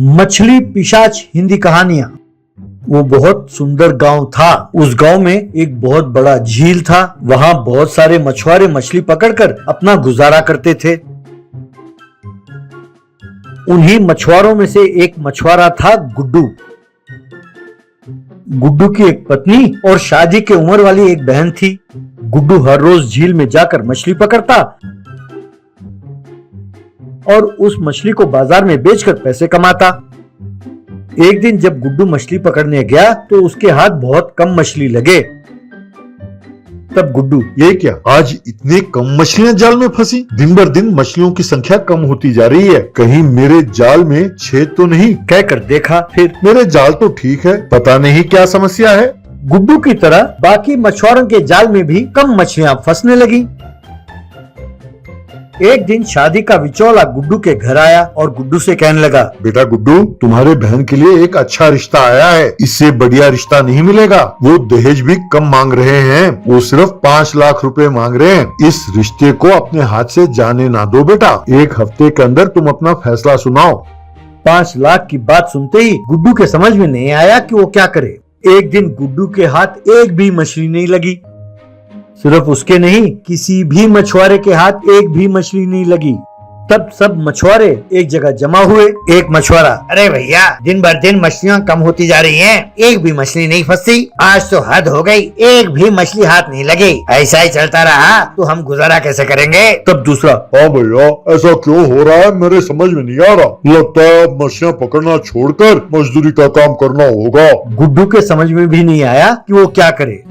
मछली पिशाच हिंदी कहानियां। वो बहुत सुंदर गांव था। उस गांव में एक बहुत बड़ा झील था। वहां बहुत सारे मछुआरे मछली पकड़कर अपना गुजारा करते थे। उन्हीं मछुआरों में से एक मछुआरा था गुड्डू। गुड्डू की एक पत्नी और शादी की उम्र वाली एक बहन थी। गुड्डू हर रोज झील में जाकर मछली पकड़ता और उस मछली को बाजार में बेचकर पैसे कमाता। एक दिन जब गुड्डू मछली पकड़ने गया तो उसके हाथ बहुत कम मछली लगे। तब गुड्डू, ये क्या, आज इतने कम मछलियां जाल में फंसी? दिन बर दिन मछलियों की संख्या कम होती जा रही है। कहीं मेरे जाल में छेद तो नहीं? कहकर देखा। फिर मेरे जाल तो ठीक है, पता नहीं क्या समस्या है। गुड्डू की तरह बाकी मछुआरों के जाल में भी कम मछलियां फंसने लगी। एक दिन शादी का विचौला गुड्डू के घर आया और गुड्डू से कहने लगा, बेटा गुड्डू, तुम्हारे बहन के लिए एक अच्छा रिश्ता आया है। इससे बढ़िया रिश्ता नहीं मिलेगा। वो दहेज भी कम मांग रहे हैं। वो सिर्फ 5 लाख रुपए मांग रहे हैं। इस रिश्ते को अपने हाथ से जाने ना दो बेटा। 1 हफ्ते के अंदर तुम अपना फैसला सुनाओ। 5 लाख की बात सुनते ही गुड्डू के समझ में नहीं आया कि वो क्या करे। एक दिन गुड्डू के हाथ एक भी मछली नहीं लगी। सिर्फ उसके नहीं, किसी भी मछुआरे के हाथ एक भी मछली नहीं लगी। तब सब मछुआरे एक जगह जमा हुए। एक मछुआरा, अरे भैया, दिन भर दिन मछलियाँ कम होती जा रही हैं, एक भी मछली नहीं फंसी। आज तो हद हो गई, एक भी मछली हाथ नहीं लगी। ऐसा ही चलता रहा तो हम गुजारा कैसे करेंगे? तब दूसरा, हाँ भैया, ऐसा क्यों हो रहा है, मेरे समझ में नहीं आ रहा। लगता है मछलियाँ पकड़ना छोड़कर मजदूरी का काम करना होगा। गुड्डू के समझ में भी नहीं आया कि वो क्या करे।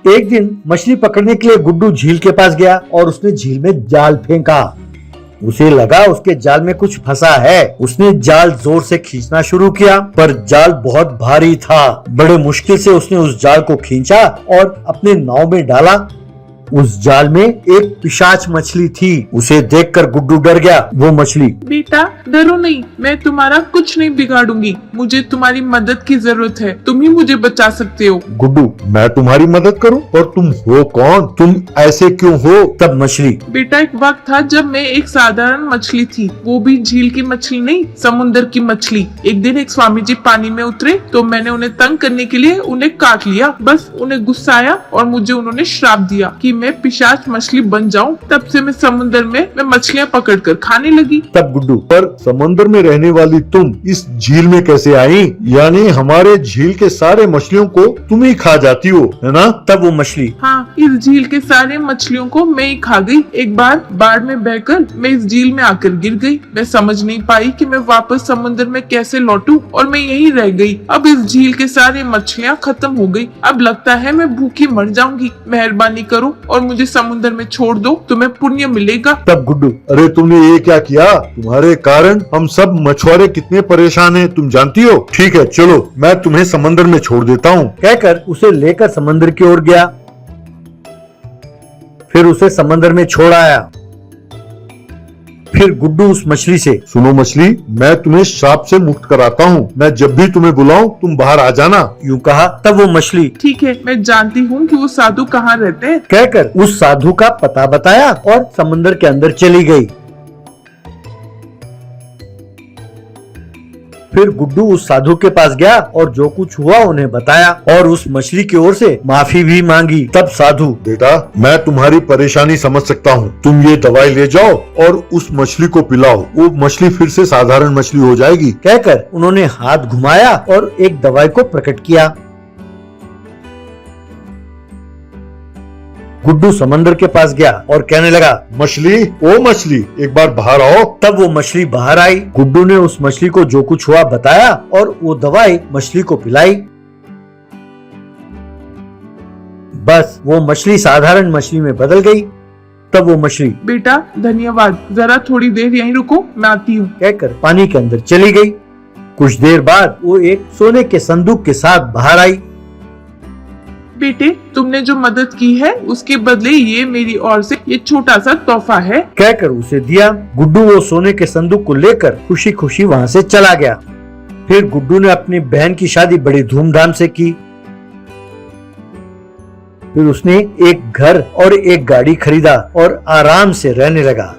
एक दिन मछली पकड़ने के लिए गुड्डू झील के पास गया और उसने झील में जाल फेंका। उसे लगा उसके जाल में कुछ फंसा है। उसने जाल जोर से खींचना शुरू किया, पर जाल बहुत भारी था। बड़े मुश्किल से उसने उस जाल को खींचा और अपने नाव में डाला। उस जाल में एक पिशाच मछली थी। उसे देखकर गुड्डू डर गया। वो मछली, बेटा डरो नहीं, मैं तुम्हारा कुछ नहीं बिगाड़ूंगी। मुझे तुम्हारी मदद की जरूरत है, तुम ही मुझे बचा सकते हो। गुड्डू, मैं तुम्हारी मदद करूं? और तुम हो कौन? तुम ऐसे क्यों हो? तब मछली, बेटा एक वक्त था जब मैं एक साधारण मछली थी, वो भी झील की मछली नहीं, समुन्द्र की मछली। एक दिन एक स्वामी जी पानी में उतरे तो मैंने उन्हें तंग करने के लिए उन्हें काट लिया। बस उन्हें गुस्सा आया और मुझे उन्होंने श्राप दिया कि मैं पिशाच मछली बन जाऊं। तब से मैं समुद्र में मैं मछलियां पकड़कर खाने लगी। तब गुड्डू, पर समुद्र में रहने वाली तुम इस झील में कैसे आई? यानी हमारे झील के सारे मछलियों को तुम ही खा जाती हो, है ना? तब वो मछली, हाँ, इस झील के सारे मछलियों को मैं ही खा गई। एक बार बाढ़ में बहकर मैं इस झील में आकर गिर गई। मैं समझ नहीं पाई कि मैं वापस समुद्र में कैसे लौटूं और मैं यहीं रह गई। अब इस झील के सारे मछलियां खत्म हो गई। अब लगता है मैं भूखी मर जाऊंगी। मेहरबानी करो और मुझे समुद्र में छोड़ दो, तुम्हें पुण्य मिलेगा। तब गुड्डू, अरे तुमने ये क्या किया? तुम्हारे कारण हम सब मछुआरे कितने परेशान हैं, तुम जानती हो। ठीक है, चलो मैं तुम्हें समुद्र में छोड़ देता हूँ। कहकर उसे लेकर समुद्र की ओर गया। फिर उसे समुद्र में छोड़ आया। फिर गुड्डू उस मछली से, सुनो मछली, मैं तुम्हें श्राप से मुक्त कराता हूँ। मैं जब भी तुम्हें बुलाऊं तुम बाहर आ जाना। यूं कहा। तब वो मछली, ठीक है, मैं जानती हूँ कि वो साधु कहाँ रहते हैं। कहकर उस साधु का पता बताया और समुद्र के अंदर चली गई। फिर गुड्डू उस साधु के पास गया और जो कुछ हुआ उन्हें बताया और उस मछली की ओर से माफी भी मांगी। तब साधु, बेटा मैं तुम्हारी परेशानी समझ सकता हूँ। तुम ये दवाई ले जाओ और उस मछली को पिलाओ। वो मछली फिर से साधारण मछली हो जाएगी। कहकर उन्होंने हाथ घुमाया और एक दवाई को प्रकट किया। गुड्डू समंदर के पास गया और कहने लगा, मछली, ओ मछली, एक बार बाहर आओ। तब वो मछली बाहर आई। गुड्डू ने उस मछली को जो कुछ हुआ बताया और वो दवाई मछली को पिलाई। बस वो मछली साधारण मछली में बदल गई। तब वो मछली, बेटा धन्यवाद, जरा थोड़ी देर यहीं रुको, मैं आती हूँ। कहकर पानी के अंदर चली गई। कुछ देर बाद वो एक सोने के संदूक के साथ बाहर आई। बेटे तुमने जो मदद की है उसके बदले ये मेरी ओर से ये छोटा सा तोहफा है। कहकर उसे दिया। गुड्डू वो सोने के संदूक को लेकर खुशी खुशी वहाँ से चला गया। फिर गुड्डू ने अपनी बहन की शादी बड़ी धूमधाम से की। फिर उसने एक घर और एक गाड़ी खरीदा और आराम से रहने लगा।